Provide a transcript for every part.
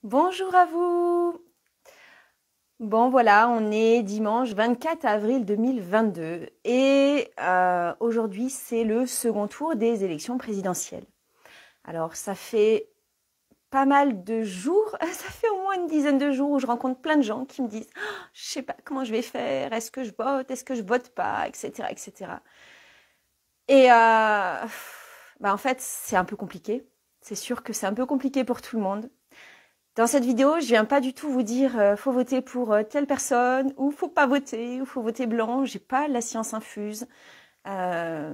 Bonjour à vous. Bon voilà, on est dimanche 24 avril 2022 et aujourd'hui c'est le second tour des élections présidentielles. Alors ça fait pas mal de jours, ça fait au moins une dizaine de jours où je rencontre plein de gens qui me disent je sais pas comment je vais faire, est-ce que je vote, est-ce que je vote pas, etc. etc. Et en fait c'est un peu compliqué, c'est sûr que c'est un peu compliqué pour tout le monde. Dans cette vidéo, je viens pas du tout vous dire faut voter pour telle personne ou faut pas voter ou faut voter blanc. J'ai pas la science infuse. Euh,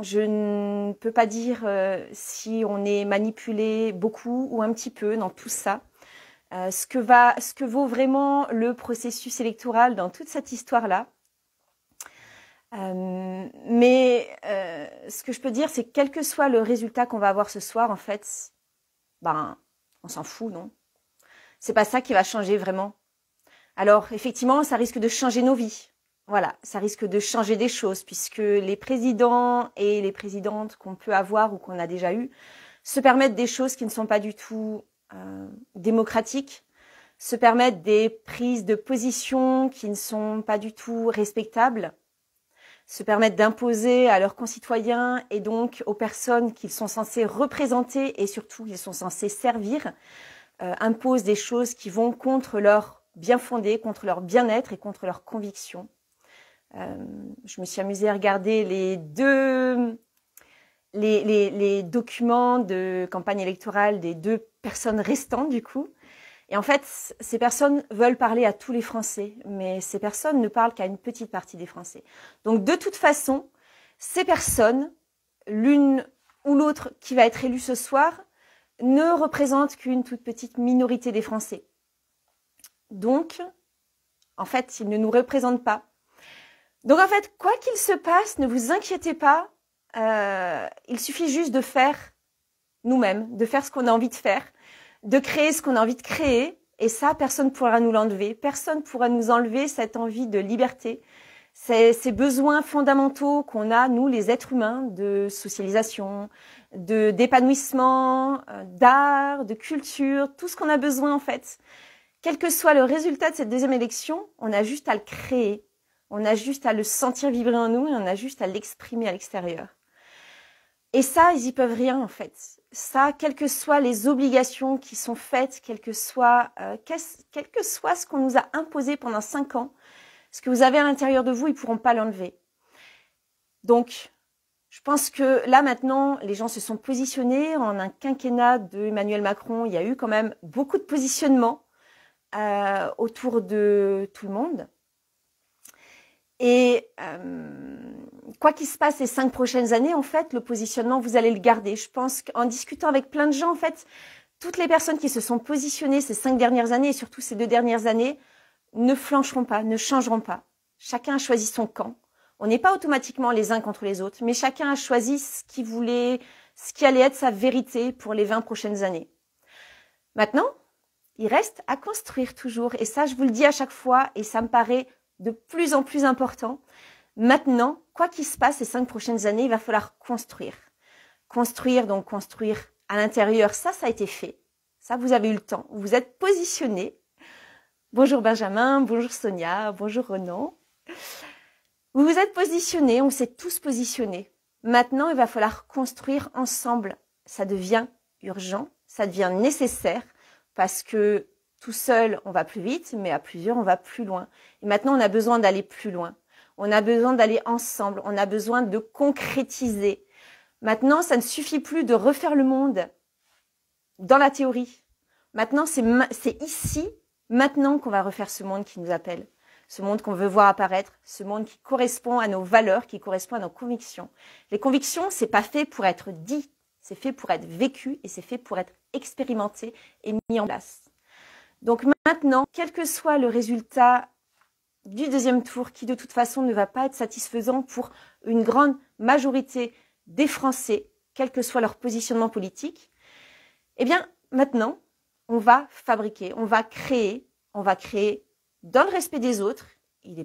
je ne peux pas dire si on est manipulé beaucoup ou un petit peu dans tout ça. Ce que vaut vraiment le processus électoral dans toute cette histoire-là. Ce que je peux dire, c'est que quel que soit le résultat qu'on va avoir ce soir, en fait, on s'en fout, non? C'est pas ça qui va changer vraiment. Alors, effectivement, ça risque de changer nos vies. Voilà, ça risque de changer des choses puisque les présidents et les présidentes qu'on peut avoir ou qu'on a déjà eu se permettent des choses qui ne sont pas du tout démocratiques, se permettent des prises de position qui ne sont pas du tout respectables, se permettent d'imposer à leurs concitoyens et donc aux personnes qu'ils sont censés représenter et surtout qu'ils sont censés servir, imposent des choses qui vont contre leur bien fondé, contre leur bien-être et contre leurs convictions. Je me suis amusée à regarder les documents de campagne électorale des deux personnes restantes du coup. Et en fait, ces personnes veulent parler à tous les Français, mais ces personnes ne parlent qu'à une petite partie des Français. Donc de toute façon, ces personnes, l'une ou l'autre qui va être élue ce soir, ne représente qu'une toute petite minorité des Français. Donc, en fait, ils ne nous représentent pas. Donc, en fait, quoi qu'il se passe, ne vous inquiétez pas. Il suffit juste de faire nous-mêmes, de faire ce qu'on a envie de faire, de créer ce qu'on a envie de créer. Et ça, personne ne pourra nous l'enlever. Personne ne pourra nous enlever cette envie de liberté, ces besoins fondamentaux qu'on a, nous, les êtres humains, de socialisation, d'épanouissement, d'art, de culture, tout ce qu'on a besoin en fait. Quel que soit le résultat de cette deuxième élection, on a juste à le créer, on a juste à le sentir vibrer en nous et on a juste à l'exprimer à l'extérieur. Et ça, ils y peuvent rien en fait. Ça, quelles que soient les obligations qui sont faites, quel que soit ce qu'on nous a imposé pendant 5 ans, ce que vous avez à l'intérieur de vous, ils pourront pas l'enlever. Donc, je pense que là maintenant, les gens se sont positionnés. En un quinquennat de Emmanuel Macron, il y a eu quand même beaucoup de positionnements autour de tout le monde. Et quoi qu'il se passe ces 5 prochaines années, en fait, le positionnement, vous allez le garder. Je pense qu'en discutant avec plein de gens, en fait, toutes les personnes qui se sont positionnées ces 5 dernières années et surtout ces 2 dernières années ne flancheront pas, ne changeront pas. Chacun a choisi son camp. On n'est pas automatiquement les uns contre les autres, mais chacun a choisi ce qui allait être sa vérité pour les 20 prochaines années. Maintenant, il reste à construire toujours. Et ça, je vous le dis à chaque fois, et ça me paraît de plus en plus important. Maintenant, quoi qu'il se passe ces 5 prochaines années, il va falloir construire. Construire à l'intérieur, ça a été fait. Ça, vous avez eu le temps. Vous vous êtes positionnés. Bonjour Benjamin, bonjour Sonia, bonjour Renan. Vous vous êtes positionnés, on s'est tous positionnés. Maintenant, il va falloir construire ensemble. Ça devient urgent, ça devient nécessaire parce que tout seul, on va plus vite, mais à plusieurs, on va plus loin. Et maintenant, on a besoin d'aller plus loin. On a besoin d'aller ensemble. On a besoin de concrétiser. Maintenant, ça ne suffit plus de refaire le monde dans la théorie. Maintenant, c'est ici, maintenant qu'on va refaire ce monde qui nous appelle. Ce monde qu'on veut voir apparaître, ce monde qui correspond à nos valeurs, qui correspond à nos convictions. Les convictions, c'est pas fait pour être dit, c'est fait pour être vécu et c'est fait pour être expérimenté et mis en place. Donc maintenant, quel que soit le résultat du deuxième tour, qui de toute façon ne va pas être satisfaisant pour une grande majorité des Français, quel que soit leur positionnement politique, eh bien maintenant, on va fabriquer, on va créer dans le respect des autres. Il n'y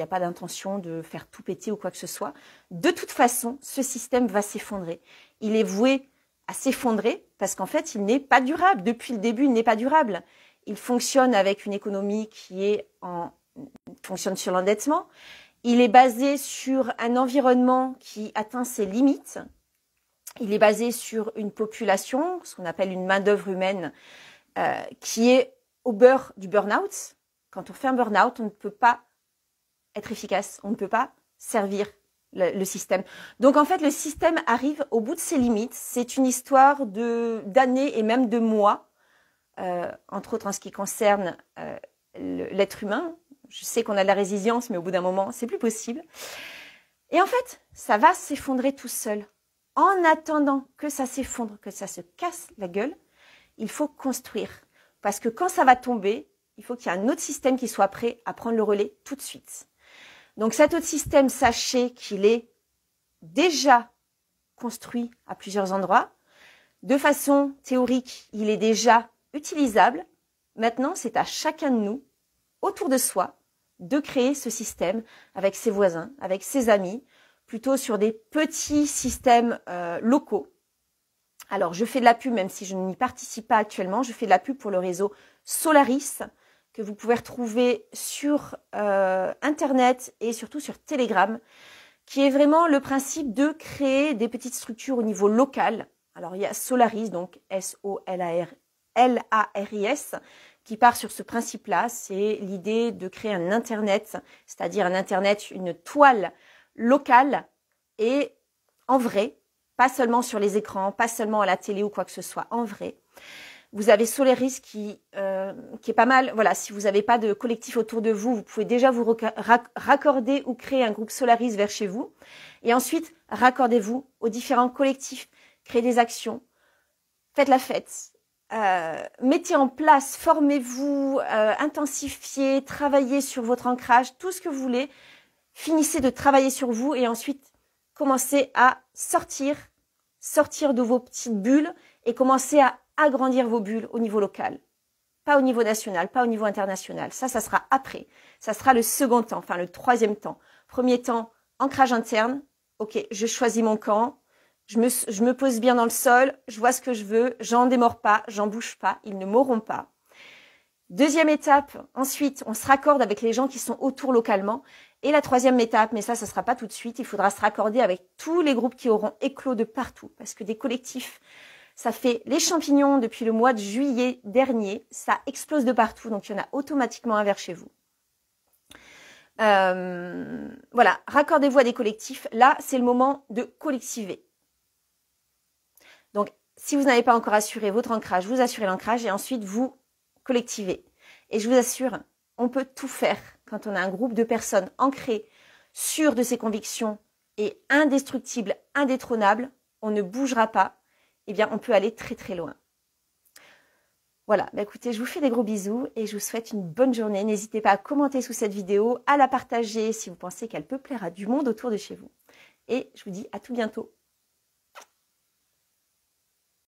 a pas d'intention de faire tout péter ou quoi que ce soit. De toute façon, ce système va s'effondrer. Il est voué à s'effondrer parce qu'en fait, il n'est pas durable. Depuis le début, il n'est pas durable. Il fonctionne avec une économie qui fonctionne sur l'endettement. Il est basé sur un environnement qui atteint ses limites. Il est basé sur une population, ce qu'on appelle une main-d'œuvre humaine, qui est au bord du burn-out. Quand on fait un burn-out, on ne peut pas être efficace, on ne peut pas servir le système. Donc en fait, le système arrive au bout de ses limites. C'est une histoire d'années et même de mois, entre autres en ce qui concerne l'être humain. Je sais qu'on a de la résilience, mais au bout d'un moment, c'est plus possible. Et en fait, ça va s'effondrer tout seul. En attendant que ça s'effondre, que ça se casse la gueule, il faut construire. Parce que quand ça va tomber, il faut qu'il y ait un autre système qui soit prêt à prendre le relais tout de suite. Donc cet autre système, sachez qu'il est déjà construit à plusieurs endroits. De façon théorique, il est déjà utilisable. Maintenant, c'est à chacun de nous, autour de soi, de créer ce système avec ses voisins, avec ses amis, plutôt sur des petits systèmes locaux. Alors, je fais de la pub, même si je n'y participe pas actuellement, je fais de la pub pour le réseau Solaris, que vous pouvez retrouver sur Internet et surtout sur Telegram, qui est vraiment le principe de créer des petites structures au niveau local. Alors, il y a Solaris, donc S-O-L-A-R-I-S, qui part sur ce principe-là. C'est l'idée de créer un Internet, c'est-à-dire un Internet, une toile locale et en vrai, pas seulement sur les écrans, pas seulement à la télé ou quoi que ce soit, en vrai. Vous avez Solaris qui est pas mal. Voilà, si vous n'avez pas de collectif autour de vous, vous pouvez déjà vous raccorder ou créer un groupe Solaris vers chez vous. Et ensuite, raccordez-vous aux différents collectifs, créez des actions, faites la fête, mettez en place, formez-vous, intensifiez, travaillez sur votre ancrage, tout ce que vous voulez. Finissez de travailler sur vous et ensuite commencez à sortir de vos petites bulles et commencez à agrandir vos bulles au niveau local. Pas au niveau national, pas au niveau international. Ça sera après. Ça sera le second temps, enfin le troisième temps. Premier temps, ancrage interne. Ok, je choisis mon camp. Je me pose bien dans le sol. Je vois ce que je veux. J'en démords pas. J'en bouge pas. Ils ne m'auront pas. Deuxième étape, ensuite, on se raccorde avec les gens qui sont autour localement. Et la troisième étape, mais ça sera pas tout de suite, il faudra se raccorder avec tous les groupes qui auront éclos de partout. Parce que des collectifs, ça fait les champignons depuis le mois de juillet dernier. Ça explose de partout, donc il y en a automatiquement un vers chez vous. Voilà, raccordez-vous à des collectifs. Là, c'est le moment de collectiver. Donc, si vous n'avez pas encore assuré votre ancrage, vous assurez l'ancrage et ensuite vous collectivez. Et je vous assure, on peut tout faire quand on a un groupe de personnes ancrées, sûres de ses convictions et indestructibles, indétrônables. On ne bougera pas. Eh bien, on peut aller très très loin. Voilà, écoutez, je vous fais des gros bisous et je vous souhaite une bonne journée. N'hésitez pas à commenter sous cette vidéo, à la partager si vous pensez qu'elle peut plaire à du monde autour de chez vous. Et je vous dis à tout bientôt.